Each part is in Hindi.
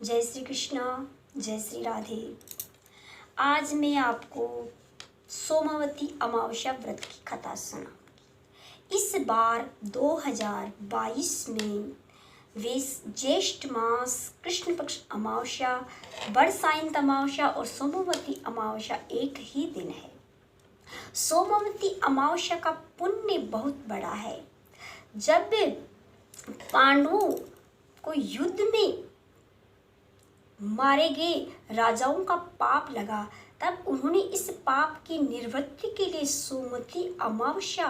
जय श्री कृष्णा, जय श्री राधे। आज मैं आपको सोमवती अमावस्या व्रत की कथा सुना। इस बार 2022 में ज्येष्ठ मास कृष्ण पक्ष अमावस्या, बरसाइत अमावस्या और सोमवती अमावस्या एक ही दिन है। सोमवती अमावस्या का पुण्य बहुत बड़ा है। जब पांडवों को युद्ध में मारे गए राजाओं का पाप लगा, तब उन्होंने इस पाप की निवृत्ति के लिए सोमवती अमावस्या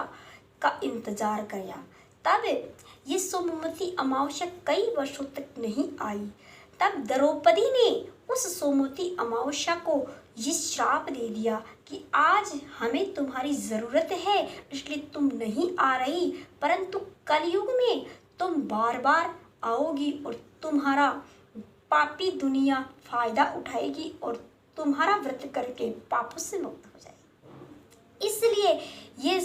का इंतजार किया। तब ये सोमवती अमावस्या कई वर्षों तक नहीं आई। तब द्रौपदी ने उस सोमवती अमावस्या को ये श्राप दे दिया कि आज हमें तुम्हारी ज़रूरत है, इसलिए तुम नहीं आ रही, परंतु कलयुग में तुम बार बार आओगी और तुम्हारा पापी दुनिया फायदा उठाएगी और तुम्हारा व्रत करके पापों से मुक्त हो जाएगी। इसलिए ये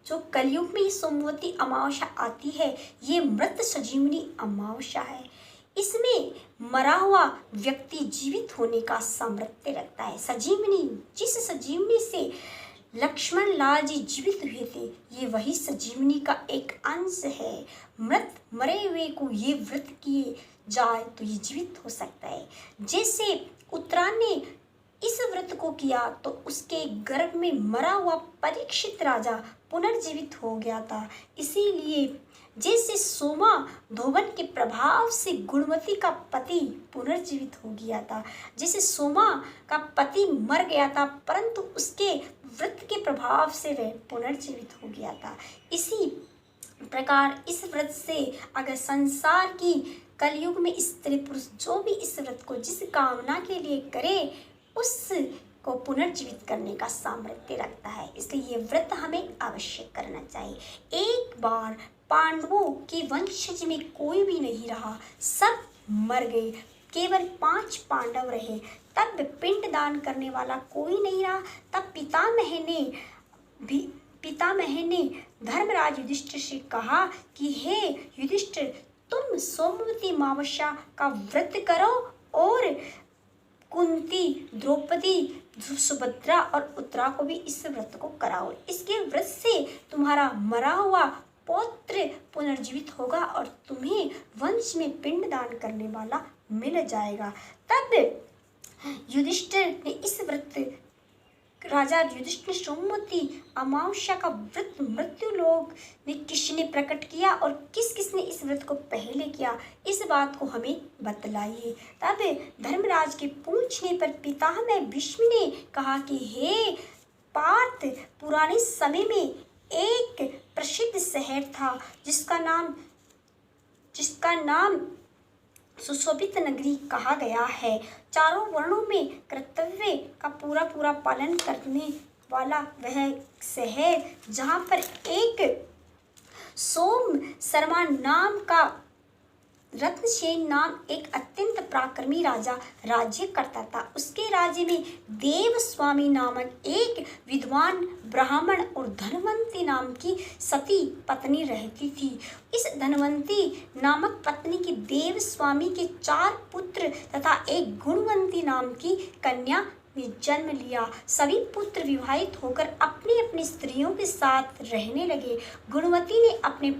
जो कलयुग में सोमवती अमावस्या आती है, ये मृत संजीवनी अमावस्या है। इसमें मरा हुआ व्यक्ति जीवित होने का सामर्थ्य रखता है। संजीवनी, जिस संजीवनी से लक्ष्मण लाल जी जीवित हुए थे, ये वही संजीवनी का एक अंश है। मरे हुए को ये व्रत किए जाए तो ये जीवित हो सकता है। जैसे उत्तरायण ने इस व्रत को किया तो उसके गर्भ में मरा हुआ परीक्षित राजा पुनर्जीवित हो गया था। इसीलिए जैसे सोमा धोवन के प्रभाव से गुणवती का पति पुनर्जीवित हो गया था, जैसे सोमा का पति मर गया था परंतु उसके व्रत के प्रभाव से वह पुनर्जीवित हो गया था, इसी प्रकार इस व्रत से अगर संसार की कलयुग में स्त्री पुरुष जो भी इस व्रत को जिस कामना के लिए करे उसको पुनर्जीवित करने का सामर्थ्य रखता है। इसलिए ये व्रत हमें अवश्य करना चाहिए। एक बार पांडवों के वंशज में कोई भी नहीं रहा, सब मर गए, केवल 5 पांडव रहे। तब पिंड दान करने वाला कोई नहीं रहा। तब पितामह ने धर्मराज युधिष्ठिर से कहा कि हे युधिष्ठिर, तुम सोमवती अमावस्या का व्रत करो और कुंती, द्रौपदी, सुभद्रा और उत्तरा को भी इस व्रत को कराओ। इसके व्रत से तुम्हारा मरा हुआ पौत्र पुनर्जीवित होगा और तुम्हें वंश में पिंड दान करने वाला मिल जाएगा। तब युधिष्ठिर ने इस व्रत राजा युधिष्ठिर सोमवती अमावस्या का व्रत मृत्युलोक में किसने प्रकट किया और किस किसने इस व्रत को पहले किया, इस बात को हमें बतलाइए। तब धर्मराज के पूछने पर पितामह भीष्म ने कहा कि हे पार्थ, पुराने समय में एक प्रसिद्ध शहर था जिसका नाम सुशोभित नगरी कहा गया है। चारों वर्णों में कर्तव्य का पूरा पालन करने वाला वह शहर, जहाँ पर एक सोम शर्मा नाम का रत्नसेन नाम एक अत्यंत पराक्रमी राजा राज्य करता था। उसके राज्य में देवस्वामी नामक एक विद्वान ब्राह्मण और धनवंती नाम की सती पत्नी रहती थी। इस धनवंती नामक पत्नी की देवस्वामी के 4 पुत्र तथा एक गुणवंती नाम की कन्या ने जन्म लिया। सभी पुत्र विवाहित होकर अपनी अपनी स्त्रियों के साथ रहने लगे। गुणवती ने अपनी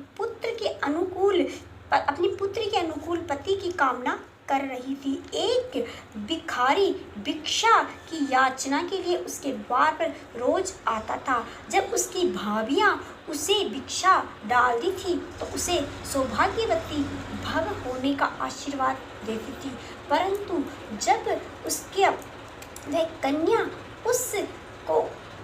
पुत्री के अनुकूल पति की कामना कर रही थी। एक भिखारी भिक्षा की याचना के लिए उसके द्वार पर रोज आता था। जब उसकी भाभियां उसे भिक्षा डालती थी तो उसे सौभाग्यवती भव होने का आशीर्वाद देती थी, परंतु जब उसके वह कन्या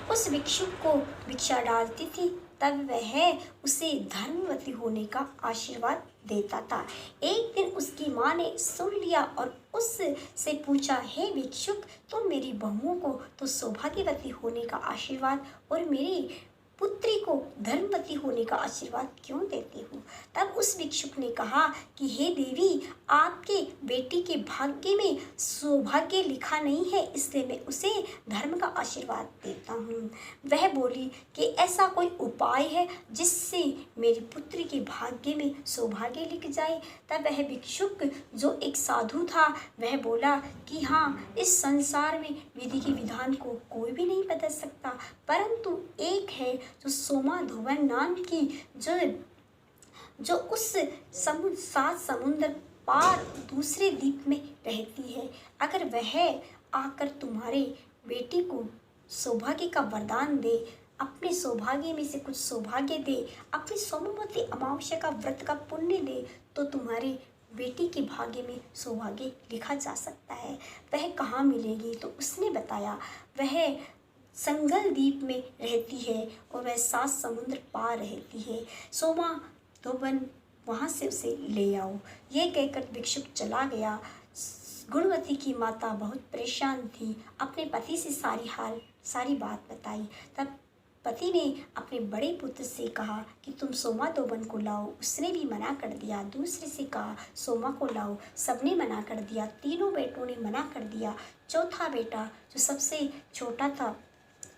उस भिक्षुक को भिक्षा डालती थी तब वह उसे धर्मवती होने का आशीर्वाद देता था। एक दिन उसकी माँ ने सुन लिया और उससे पूछा, हे भिक्षुक, तुम मेरी बहुओं को तो सौभाग्यवती होने का आशीर्वाद और मेरी पुत्री को धर्मवती होने का आशीर्वाद क्यों देती हो? तब उस भिक्षुक ने कहा कि हे देवी, आपके बेटी के भाग्य में सौभाग्य लिखा नहीं है, इसलिए मैं उसे धर्म का आशीर्वाद देता हूँ। वह बोली कि ऐसा कोई उपाय है जिससे मेरी पुत्री के भाग्य में सौभाग्य लिख जाए। तब वह भिक्षुक जो एक साधु था वह बोला कि हाँ, इस संसार में विधि के विधान को कोई भी नहीं बदल सकता, परंतु एक है जो सोमा धोवन नाम की जो उस सात समुद्र पार दूसरे द्वीप में रहती है। अगर वह आकर तुम्हारे बेटी को सौभाग्य का वरदान दे, अपने सौभाग्य में से कुछ सौभाग्य दे, अपनी सोमवती अमावस्या का व्रत का पुण्य दे, तो तुम्हारी बेटी के भाग्य में सौभाग्य लिखा जा सकता है। वह कहाँ मिलेगी? तो उसने बताया वह संगल द्वीप में रहती है और वह सात समुद्र पार रहती है। सोमा धोबन वहाँ से उसे ले आओ। ये कहकर भिक्षुक चला गया। गुणवती की माता बहुत परेशान थी, अपने पति से सारी बात बताई। तब पति ने अपने बड़े पुत्र से कहा कि तुम सोमा धोबन को लाओ। उसने भी मना कर दिया। दूसरे से कहा सोमा को लाओ, सबने मना कर दिया। तीनों बेटों ने मना कर दिया। चौथा बेटा जो सबसे छोटा था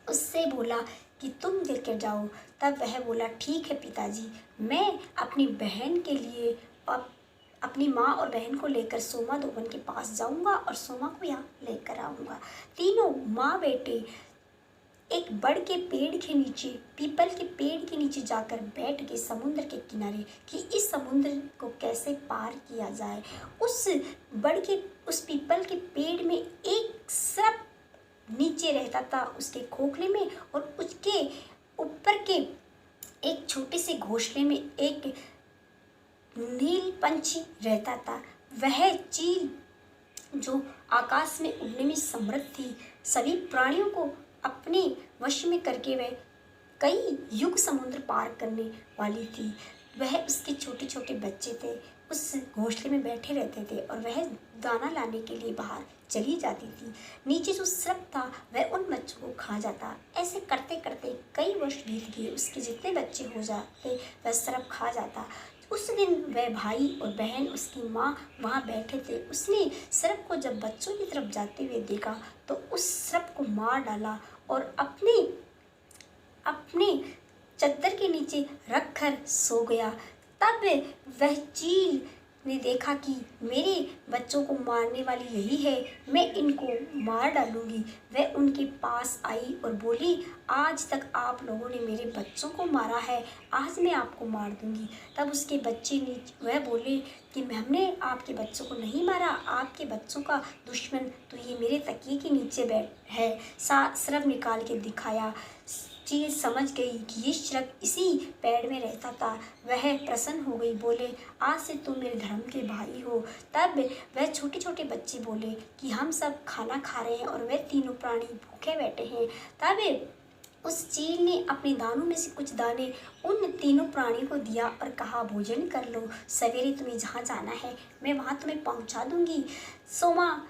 उससे बोला कि तुम लेकर जाओ। तब वह बोला ठीक है पिताजी, मैं अपनी बहन के लिए अपनी माँ और बहन को लेकर सोमा धोबन के पास जाऊंगा और सोमा को यहाँ लेकर आऊँगा। तीनों माँ बेटे एक बड़ के पेड़ के नीचे, पीपल के पेड़ के नीचे जाकर बैठ गए समुद्र के किनारे कि इस समुद्र को कैसे पार किया जाए। उस पीपल के पेड़ में एक सर्प नीचे रहता था उसके खोखले में, और उसके ऊपर के एक छोटे से घोंसले में एक नील पंछी रहता था। वह चील जो आकाश में उड़ने में समर्थ थी, सभी प्राणियों को अपने वश में करके वह कई युग समुद्र पार करने वाली थी। वह उसके छोटे छोटे बच्चे थे, उस घोंसले में बैठे रहते थे और वह दाना लाने के लिए बाहर चली जाती थी। नीचे जो सर्प था वह उन बच्चों को खा जाता। ऐसे करते करते कई वर्ष बीत गए। उसके जितने बच्चे हो जाते वह सर्प खा जाता। उस दिन वह भाई और बहन उसकी माँ वहाँ बैठे थे। उसने सर्प को जब बच्चों की तरफ जाते हुए देखा तो उस सर्प को मार डाला और अपने चद्दर के नीचे रखकर सो गया। तब वह चील ने देखा कि मेरे बच्चों को मारने वाली यही है, मैं इनको मार डालूंगी। वह उनके पास आई और बोली आज तक आप लोगों ने मेरे बच्चों को मारा है, आज मैं आपको मार दूंगी। तब उसके बच्चे ने वह बोले कि हमने आपके बच्चों को नहीं मारा, आपके बच्चों का दुश्मन तो ये मेरे तकिए के नीचे बैठ है। सर्प निकाल के दिखाया। चील समझ गई कि ये सर्प इसी पेड़ में रहता था। वह प्रसन्न हो गई, बोले आज से तुम मेरे धर्म के भाई हो। तब वह छोटे छोटे बच्चे बोले कि हम सब खाना खा रहे हैं और वह तीनों प्राणी भूखे बैठे हैं। तब उस चील ने अपने दानों में से कुछ दाने उन तीनों प्राणियों को दिया और कहा भोजन कर लो, सवेरे तुम्हें जहाँ जाना है मैं वहाँ तुम्हें पहुँचा दूँगी। सोमा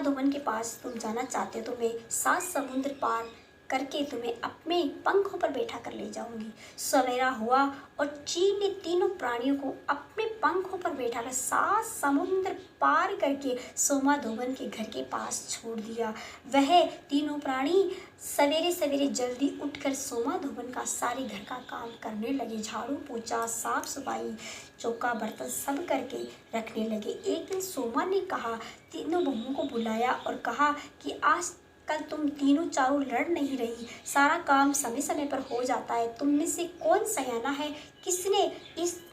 धोबन के पास तुम जाना चाहते हो तो मैं 7 समुद्र पार करके तुम्हें अपने पंखों पर बैठा कर ले जाऊंगी। सवेरा हुआ और चील ने तीनों प्राणियों को अपने पंखों पर बैठा कर 7 समुद्र पार करके सोमा धोबन के घर के पास छोड़ दिया। वह तीनों प्राणी सवेरे सवेरे जल्दी उठकर सोमा धोबन का सारे घर का काम करने लगे। झाड़ू पोछा, साफ सफाई, चौका बर्तन सब करके रखने लगे। एक दिन सोमा ने कहा तीनों बहुओं को बुलाया और कहा कि आज कल तुम तीनों चारों लड़ नहीं रही, सारा काम समय समय पर हो जाता है, तुम में से कौन सयाना है, किसने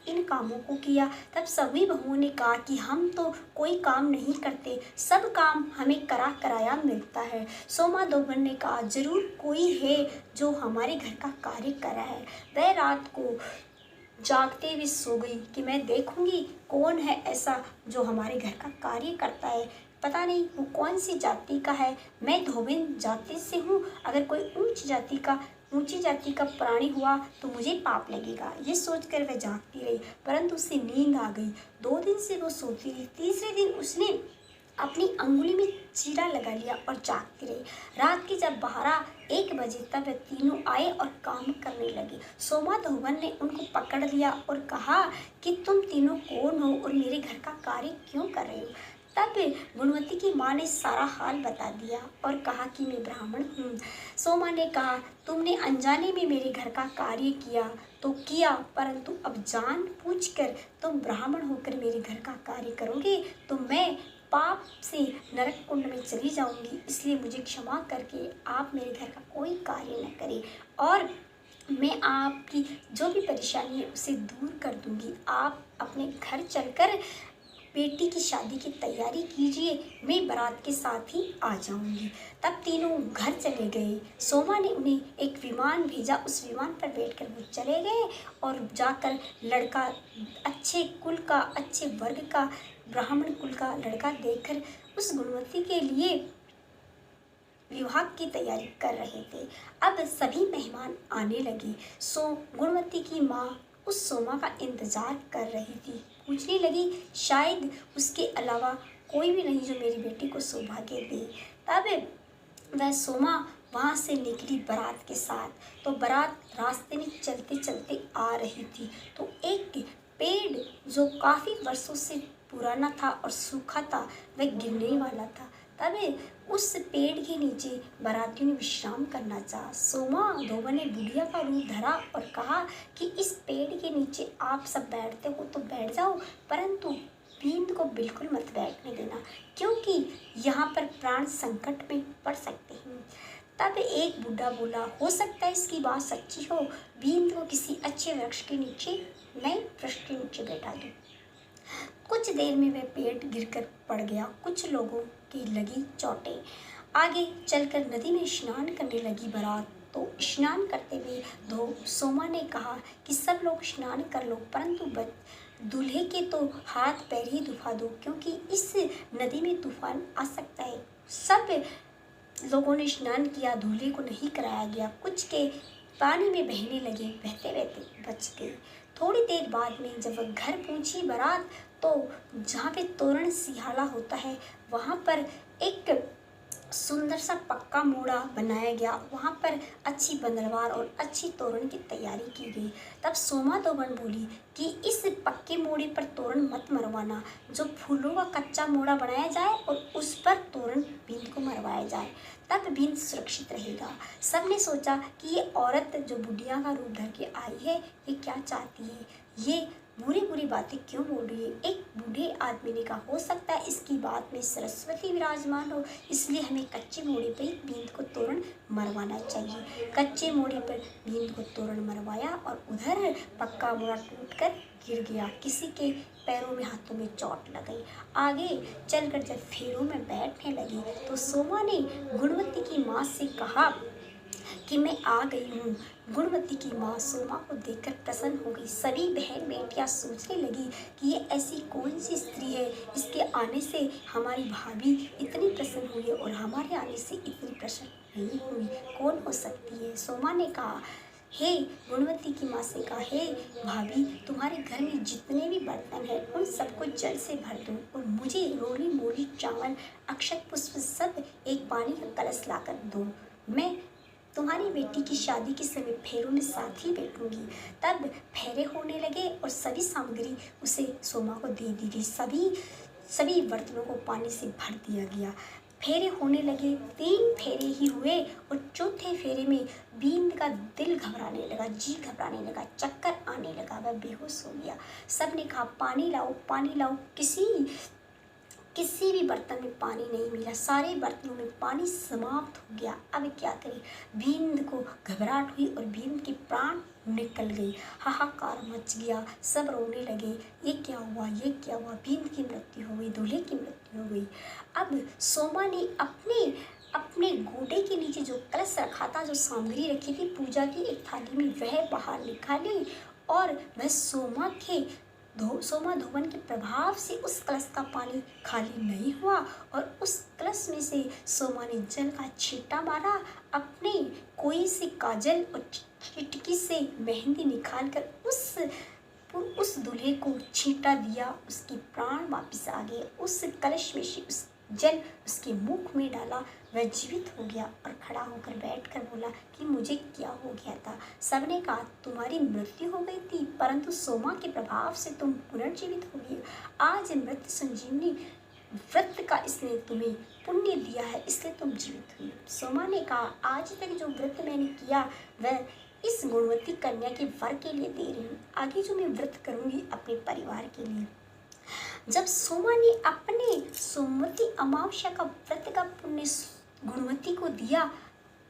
इन कामों को किया। तब सभी बहुओं ने कहा कि हम तो कोई काम नहीं करते, सब काम हमें कराया मिलता है। सोमा धोबन ने कहा जरूर कोई है जो हमारे घर का कार्य कर रहा है। वह रात को जागते हुए सो गई कि मैं देखूंगी कौन है ऐसा जो हमारे घर का कार्य करता है। पता नहीं वो कौन सी जाति का है, मैं धोबिन जाति से हूँ, अगर कोई ऊंची जाति का प्राणी हुआ तो मुझे पाप लगेगा। ये सोचकर वह जागती रही, परंतु उसे नींद आ गई। 2 दिन से वो सोती रही। तीसरे दिन उसने अपनी अंगुली में चीरा लगा लिया और जागती रही। रात के जब 12-1 बजे तब तीनों आए और काम करने लगे। सोमा धोबन ने उनको पकड़ लिया और कहा कि तुम तीनों कौन हो और मेरे घर का कार्य क्यों कर रहे हो। तब गुणवती की माँ ने सारा हाल बता दिया और कहा कि मैं ब्राह्मण हूँ। सोमा ने कहा, तुमने अनजाने में मेरे घर का कार्य किया तो किया, परंतु अब जान पूछकर तुम ब्राह्मण होकर मेरे घर का कार्य करोगे तो मैं पाप से नरक कुंड में चली जाऊंगी। इसलिए मुझे क्षमा करके आप मेरे घर का कोई कार्य न करें और मैं आपकी जो भी परेशानी है उसे दूर कर दूंगी। आप अपने घर चलकर बेटी की शादी की तैयारी कीजिए, मैं बारात के साथ ही आ जाऊंगी। तब तीनों घर चले गए। सोमा ने उन्हें एक विमान भेजा, उस विमान पर बैठकर वो चले गए और जाकर लड़का अच्छे कुल का, अच्छे वर्ग का, ब्राह्मण कुल का लड़का देखकर उस गुणवती के लिए विवाह की तैयारी कर रहे थे। अब सभी मेहमान आने लगे। गुणवती की माँ उस सोमा का इंतजार कर रही थी। पूछने लगी, शायद उसके अलावा कोई भी नहीं जो मेरी बेटी को सौभाग्य दे। तब वह सोमा वहाँ से निकली बारात के साथ। तो बारात रास्ते में चलते चलते आ रही थी तो एक पेड़ जो काफ़ी वर्षों से पुराना था और सूखा था वह गिरने वाला था। तब उस पेड़ के नीचे बारातियों ने विश्राम करना चाहा। सोमा धोबन ने बुढ़िया का रूप धरा और कहा कि इस पेड़ के नीचे आप सब बैठते हो तो बैठ जाओ, परंतु बींद को बिल्कुल मत बैठने देना क्योंकि यहाँ पर प्राण संकट में पड़ सकते हैं। तब एक बूढ़ा बोला, हो सकता है इसकी बात सच्ची हो, बींद को किसी अच्छे वृक्ष के नीचे, नए वृक्ष के नीचे बैठा दूँ। कुछ देर में वह पेड़ गिरकर पड़ गया। कुछ लोगों की लगी चोटें। आगे चलकर नदी में स्नान करने लगी बारात। तो स्नान करते हुए सोमा ने कहा कि सब लोग स्नान कर लो, परंतु दूल्हे के तो हाथ पैर ही दुखा दो क्योंकि इस नदी में तूफान आ सकता है। सब लोगों ने स्नान किया, दूल्हे को नहीं कराया गया। कुछ के पानी में बहने लगे, बहते बहते बच गए। थोड़ी देर बाद में जब वह घर पहुंची बारात तो जहाँ पे तोरण सिहारा होता है वहाँ पर एक सुंदर सा पक्का मोड़ा बनाया गया। वहाँ पर अच्छी बंदरवार और अच्छी तोरण की तैयारी की गई। तब सोमा धोबन बोली कि इस पक्के मोड़े पर तोरण मत मरवाना, जो फूलों का कच्चा मोड़ा बनाया जाए और उस पर तोरण बींद को मरवाया जाए, तब बींद सुरक्षित रहेगा। सबने सोचा कि ये औरत जो बुढ़िया का रूप धर के आई है ये क्या चाहती है, ये बुरी बुरी बातें क्यों बोल रही है। एक बूढ़े आदमी ने कहा, हो सकता है इसकी बात में सरस्वती विराजमान हो, इसलिए हमें कच्चे मोड़े पर ही बींद को तोरण मरवाना चाहिए। कच्चे मोड़े पर बींद को तोरण मरवाया और उधर पक्का मोड़ा टूटकर गिर गया। किसी के पैरों में हाथों में चोट लग गई। आगे चलकर जब फेरों में बैठने लगी तो सोमा ने गुणवती की माँ से कहा कि मैं आ गई हूँ। गुणवती की माँ सोमा को देखकर प्रसन्न हो गई। सभी बहन बेटियाँ सोचने लगी कि ये ऐसी कौन सी स्त्री है, इसके आने से हमारी भाभी इतनी प्रसन्न हुई है और हमारे आने से इतनी प्रसन्न नहीं हुई, कौन हो सकती है। सोमा ने कहा, हे गुणवती की माँ से कहा, हे भाभी, तुम्हारे घर में जितने भी बर्तन हैं उन सबको जल से भर दो और मुझे रोली मोली चावल अक्षत पुष्प सब एक पानी का कलश लाकर दो। मैं तुम्हारी बेटी की शादी के समय फेरों में साथ ही बैठूंगी। तब फेरे होने लगे और सभी सामग्री उसे सोमा को दे दी गई। सभी बर्तनों को पानी से भर दिया गया। फेरे होने लगे, 3 फेरे ही हुए और चौथे फेरे में बींद का दिल घबराने लगा, जी घबराने लगा, चक्कर आने लगा, वह बेहोश हो गया। सब ने कहा, पानी लाओ, पानी लाओ। किसी भी बर्तन में पानी नहीं मिला, सारे बर्तनों में पानी समाप्त हो गया। अब क्या करें। बींद को घबराहट हुई और बींद के प्राण निकल गई। हाहाकार मच गया, सब रोने लगे, ये क्या हुआ, ये क्या हुआ। बींद की मृत्यु हो गई, दूल्हे की मृत्यु हो गई। अब सोमा ने अपने घोड़े के नीचे जो कलश रखा था, जो सामग्री रखी थी पूजा की एक थाली में, वह बाहर निकाली और वह सोमा धोबन के प्रभाव से उस कलश का पानी खाली नहीं हुआ और उस कलश में से सोमा ने जल का छींटा मारा। अपने कोई से काजल और चिटकी से मेहंदी निकालकर उस दूल्हे को छींटा दिया। उसके प्राण वापस आ गए। उस कलश में से उस जल उसके मुख में डाला, वह जीवित हो गया और खड़ा होकर बैठकर बोला कि मुझे क्या हो गया था। सबने कहा, तुम्हारी मृत्यु हो गई थी, परंतु सोमा के प्रभाव से तुम पुनर्जीवित हो गई। आज मृत्यु संजीवनी व्रत का इसने तुम्हें पुण्य दिया है, इसलिए तुम जीवित हुई। सोमा ने कहा, आज तक जो व्रत मैंने किया वह इस गुणवती कन्या के वर के लिए दे रही हूँ, आगे जो मैं व्रत करूँगी अपने परिवार के लिए। जब सोमा ने अपने सोमवती अमावस्या का व्रत का पुण्य गुणवती को दिया,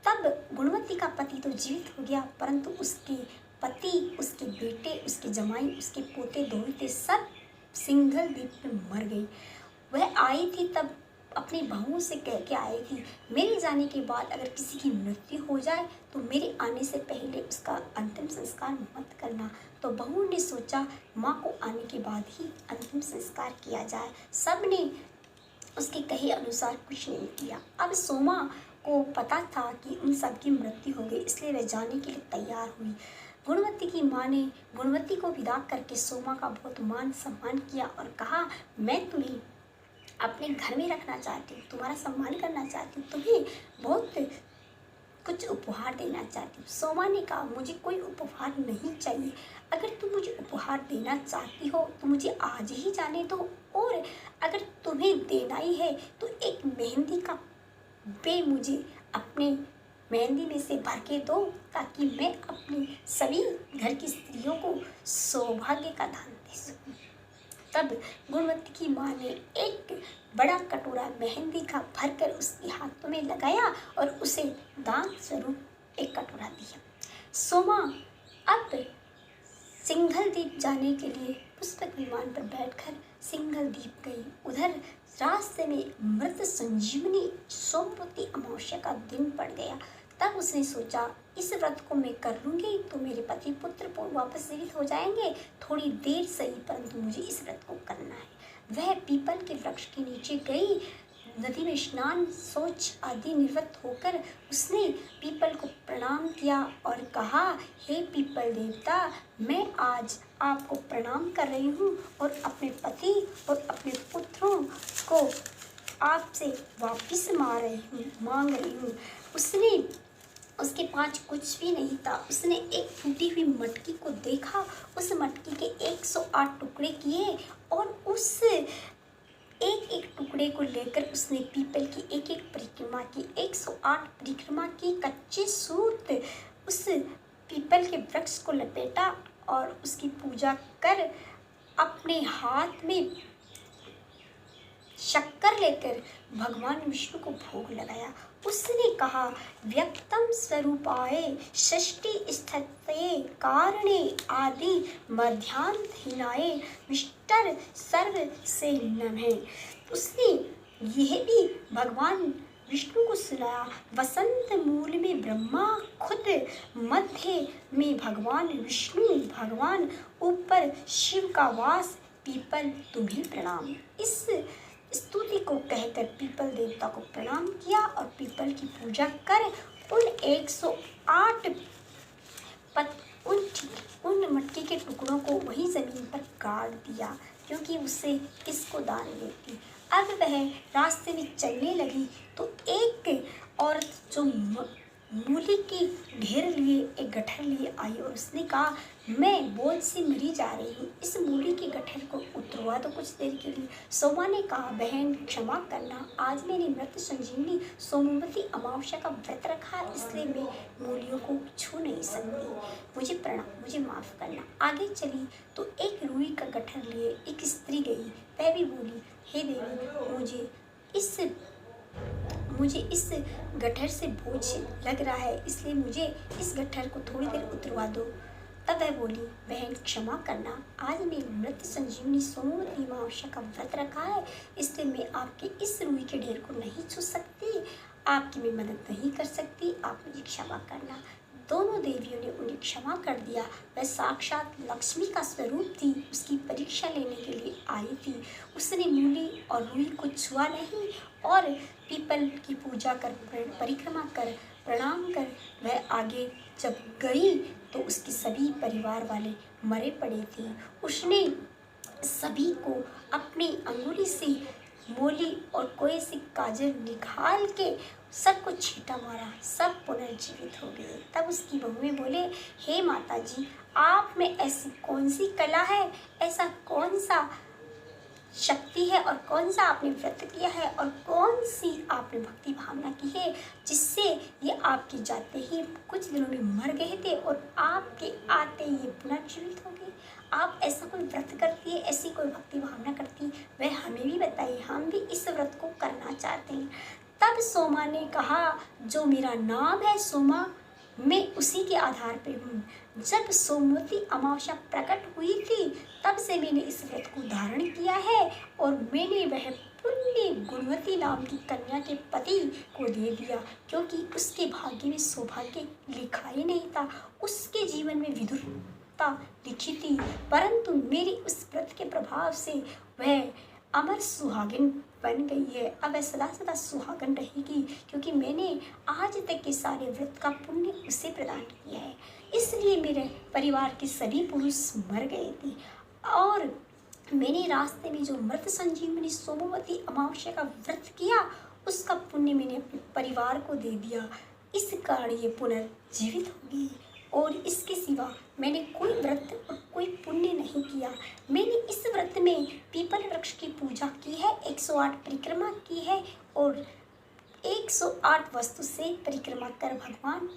तब गुणवती का पति तो जीवित हो गया, परंतु उसके पति, उसके बेटे, उसके जमाई, उसके पोते दोहिते सब सिंघल द्वीप में मर गई। वह आई थी तब अपनी बहुओं से कह के आई थी, मेरे जाने के बाद अगर किसी की मृत्यु हो जाए तो मेरे आने से पहले उसका अंतिम संस्कार मत करना। तो बहुओं ने सोचा माँ को आने के बाद ही अंतिम संस्कार किया जाए। सब ने उसके कहे अनुसार कुछ नहीं किया। अब सोमा को पता था कि उन सब की मृत्यु हो गई, इसलिए वह जाने के लिए तैयार हुई। गुणवती की माँ ने गुणवती को विदा करके सोमा का बहुत मान सम्मान किया और कहा, मैं तुम्हें अपने घर में रखना चाहती हूँ, तुम्हारा सम्मान करना चाहती हूँ, तुम्हें बहुत कुछ उपहार देना चाहती हूँ। सोमा ने कहा, मुझे कोई उपहार नहीं चाहिए, अगर तुम मुझे उपहार देना चाहती हो तो मुझे आज ही जाने दो, और अगर तुम्हें देना ही है तो एक मेहंदी का बे मुझे अपने मेहंदी में से भर के दो, ताकि मैं अपनी सभी घर की स्त्रियों को सौभाग्य का दान दे सकूँ। तब गुणवती की माँ ने एक बड़ा कटोरा मेहंदी का भरकर उसके हाथों में लगाया और उसे दान स्वरूप एक कटोरा दिया। सोमा अब सिंघल द्वीप जाने के लिए पुष्पक विमान पर बैठकर सिंघल द्वीप गई। उधर रास्ते में मृत संजीवनी सोमवती अमावस्या का दिन पड़ गया। तब उसने सोचा, इस व्रत को मैं कर लूँगी तो मेरे पति पुत्र वापस जीवित हो जाएंगे, थोड़ी देर सही, परंतु मुझे इस व्रत को करना है। वह पीपल के वृक्ष के नीचे गई, नदी में स्नान शौच आदि निवृत्त होकर उसने पीपल को प्रणाम किया और कहा, हे पीपल देवता, मैं आज आपको प्रणाम कर रही हूँ और अपने पति और अपने पुत्रों को आपसे वापिस मांग रही हूँ। उसके पास कुछ भी नहीं था। उसने एक टूटी हुई मटकी को देखा, उस मटकी के 108 टुकड़े किए और उस एक एक टुकड़े को लेकर उसने पीपल की एक एक परिक्रमा की, 108 परिक्रमा की। कच्चे सूत उस पीपल के वृक्ष को लपेटा और उसकी पूजा कर अपने हाथ में शक्कर लेकर भगवान विष्णु को भोग लगाया। उसने कहा, व्यक्तम स्वरूपाय षष्ठी स्थिते कारणे आदि मध्यांतहीनाय विष्टर सर्व से नमः। उसने यह भी भगवान विष्णु को सुनाया, वसंत मूल में ब्रह्मा खुद, मध्य में भगवान विष्णु भगवान, ऊपर शिव का वास, पीपल तुम्हें प्रणाम। इस स्तुति को कहकर पीपल देवता को प्रणाम किया और पीपल की पूजा कर उन 108 उन मटकी के टुकड़ों को वही जमीन पर गाड़ दिया, क्योंकि उससे किसको दान देती। अब वह रास्ते में चलने लगी तो एक औरत जो मूली की ढेर लिए एक गठर लिए आई और उसने कहा, मैं बोझ से मरी जा रही हूँ, इस मूली के गठर को उतरवा दो कुछ देर के लिए। सोमा ने कहा, बहन क्षमा करना, आज मैंने मृत संजीवनी सोमवती अमावस्या का व्रत रखा, इसलिए मैं मूलियों को छू नहीं सकती, मुझे प्रणाम, मुझे माफ़ करना। आगे चली तो एक रुई का गठर लिए एक स्त्री गई। वह भी बोली, हे देवी, मुझे इस गठर से बोझ लग रहा है, इसलिए मुझे इस गठर को थोड़ी देर उतरवा दो। तब वह बोली, बहन क्षमा करना, आज मैं मृत संजीवनी सोमवती अमावस्या का व्रत रखा है, इसलिए मैं आपके इस रुई के ढेर को नहीं छू सकती, आपकी मैं मदद नहीं कर सकती, आप मुझे क्षमा करना। दोनों देवियों ने उन्हें क्षमा कर दिया। वह साक्षात लक्ष्मी का स्वरूप थी, उसकी परीक्षा लेने के लिए आई थी। उसने मूली और रुई को छुआ नहीं और पीपल की पूजा कर, परिक्रमा कर, प्रणाम कर वह आगे जब गई तो उसके सभी परिवार वाले मरे पड़े थे। उसने सभी को अपनी अंगुली से मोली और कोई सी काजल निकाल के सबको छींटा मारा, सब पुनर्जीवित हो गए। तब उसकी बहुएं बोले, हे माता जी, आप में ऐसी कौन सी कला है, ऐसा कौन सा शक्ति है और कौन सा आपने व्रत किया है और कौन सी आपने भक्ति भावना की है जिससे ये आपके जाते ही कुछ दिनों में मर गए थे और आपके आते ये पुनर्जीवित हो गए। आप ऐसा कोई व्रत करती है, ऐसी कोई भक्ति भावना करती, वह हमें भी बताइए, हम भी इस व्रत को करना चाहते हैं। तब सोमा ने कहा, जो मेरा नाम है सोमा, मैं उसी के आधार पे हूँ। जब सोमवती अमावस्या प्रकट हुई थी तब से मैंने इस व्रत को धारण किया है और मैंने वह पुण्य गुणवती नाम की कन्या के पति को दे दिया, क्योंकि उसके भाग्य में सौभाग्य लिखा ही नहीं था, उसके जीवन में विदुरता लिखी थी, परंतु मेरी उस व्रत के प्रभाव से वह अमर सुहागिन बन गई है। अब वह सदा सदा सुहागन रहेगी, क्योंकि मैंने आज तक के सारे व्रत का पुण्य उसे प्रदान किया है। इसलिए मेरे परिवार के सभी पुरुष मर गए थे और मैंने रास्ते में जो मृत संजीवनी सोमवती अमावस्या का व्रत किया, उसका पुण्य मैंने अपने परिवार को दे दिया। इस कारण ये पुनर्जीवित होगी और इसके सिवा मैंने कोई व्रत और कोई पुण्य नहीं किया। मैंने इस व्रत में पीपल वृक्ष की पूजा की है, 108 परिक्रमा की है और 108 वस्तु से परिक्रमा कर भगवान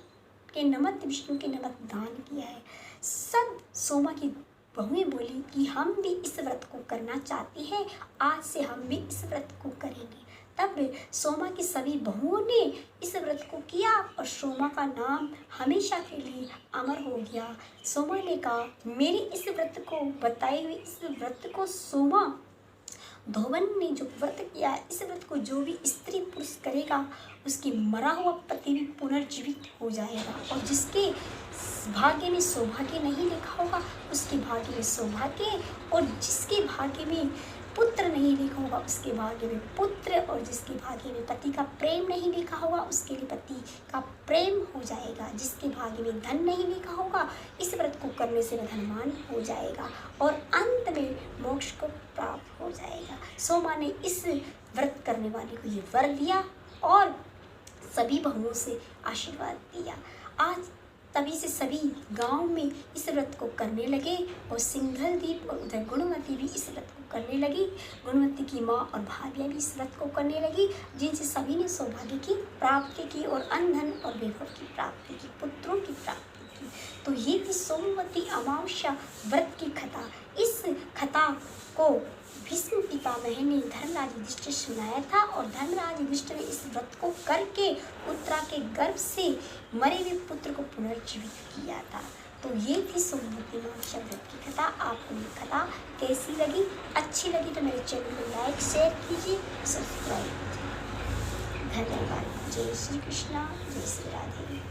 के नमक, विष्णु के नमक दान किया है। सब सोमा की बहुएं बोली कि हम भी इस व्रत को करना चाहते हैं, आज से हम भी इस व्रत को करेंगे। तब सोमा की सभी बहुओं ने इस व्रत को किया और सोमा का नाम हमेशा के लिए अमर हो गया। सोमा ने कहा, मेरे इस व्रत को बताए हुए इस व्रत को सोमा धोवन ने जो व्रत किया, इस व्रत को जो भी स्त्री पुरुष करेगा उसकी मरा हुआ पति भी पुनर्जीवित हो जाएगा और जिसके भाग्य में सौभाग्य नहीं लिखा होगा उसके भाग्य में सौभाग्य, और जिसके भाग्य में पुत्र नहीं लिखा होगा उसके भाग्य में पुत्र, और जिसके भाग्य में पति का प्रेम नहीं लिखा होगा उसके लिए पति का प्रेम हो जाएगा। जिसके भाग्य में धन नहीं लिखा होगा इस व्रत को करने से वह धनवान हो जाएगा और अंत में मोक्ष को प्राप्त हो जाएगा। सोमा ने इस व्रत करने वाले को ये वर दिया और सभी बहुओं से आशीर्वाद दिया। आज तभी से सभी गांव में इस व्रत को करने लगे और सिंघलदीप और उधर गुणवती भी इस व्रत को करने लगी। गुणवती की माँ और भाभियाँ भी इस व्रत को करने लगी, जिनसे सभी ने सौभाग्य की प्राप्ति की और अन्न और वैभव की प्राप्ति की, पुत्रों की प्राप्ति की। तो ये थी सोमवती अमावस्या व्रत की कथा। इस कथा को भीष्म पितामह ने धर्मराज युधिष्ठिर सुनाया था और धर्मराज युधिष्ठिर ने इस व्रत को करके उत्तरा के गर्भ से मरे हुए पुत्र को पुनर्जीवित किया था। तो ये थी सोमवती अमावस्या व्रत की कथा। आपको ये कथा कैसी लगी? अच्छी लगी तो मेरे चैनल को लाइक शेयर कीजिए, सब्सक्राइब कीजिए। धन्यवाद। जय श्री कृष्णा, जय श्री राधे।